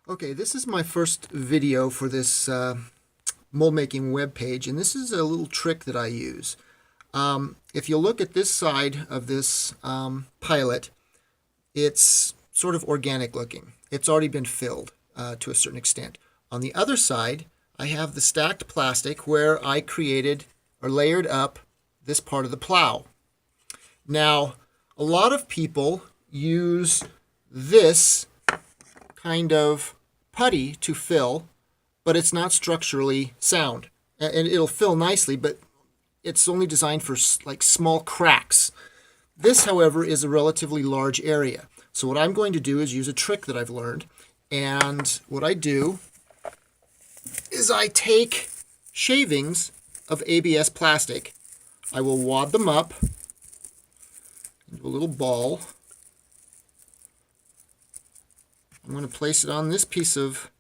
Okay, this is my first video for this mold making web page, and this is a little trick that I use. If you look at this side of this pilot, it's sort of organic looking. It's already been filled to a certain extent. On the other side, I have the stacked plastic where I created or layered up this part of the plow. Now, a lot of people use this kind of putty to fill, but it's not structurally sound. And it'll fill nicely, but it's only designed for like small cracks. This, however, is a relatively large area. So what I'm going to do is use a trick that I've learned. And what I do is I take shavings of ABS plastic. I will wad them up into a little ball. I'm going to place it on this piece of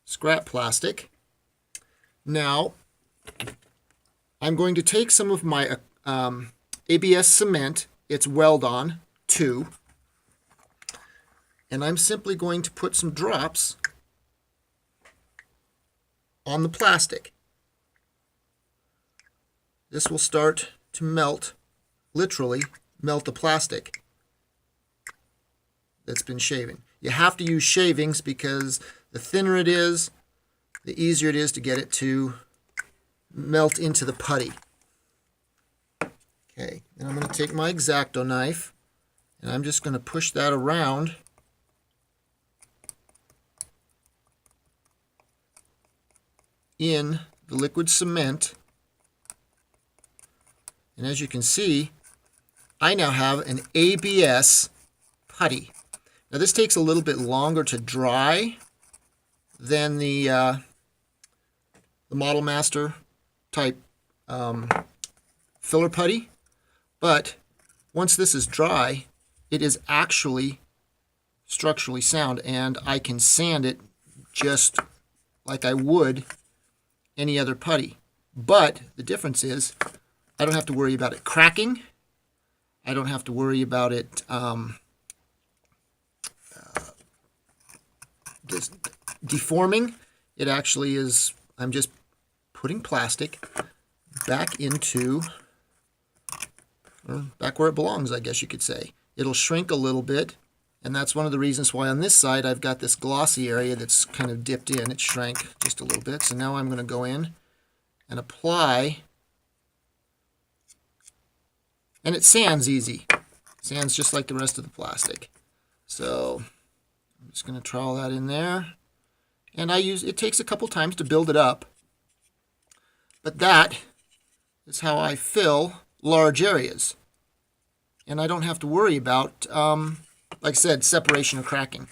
scrap plastic. Now, I'm going to take some of my ABS cement, it's Weld-On 2, and I'm simply going to put some drops on the plastic. This will start to melt, literally melt the plastic that's been shaven. You have to use shavings because the thinner it is, the easier it is to get it to melt into the putty. Okay, and I'm going to take my X-Acto knife and I'm just going to push that around in the liquid cement. And as you can see, I now have an ABS putty. Now this takes a little bit longer to dry than the Model Master type filler putty, but once this is dry, it is actually structurally sound, and I can sand it just like I would any other putty. But the difference is I don't have to worry about it cracking. I don't have to worry about it deforming. It actually is, I'm just putting plastic back into, back where it belongs, I guess you could say. It'll shrink a little bit, and that's one of the reasons why on this side I've got this glossy area that's kind of dipped in. It shrank just a little bit, so now I'm going to go in and apply, and it sands easy. Sands just like the rest of the plastic. So I'm just going to trowel that in there. And it takes a couple times to build it up. But that is how I fill large areas. And I don't have to worry about, like I said, separation or cracking.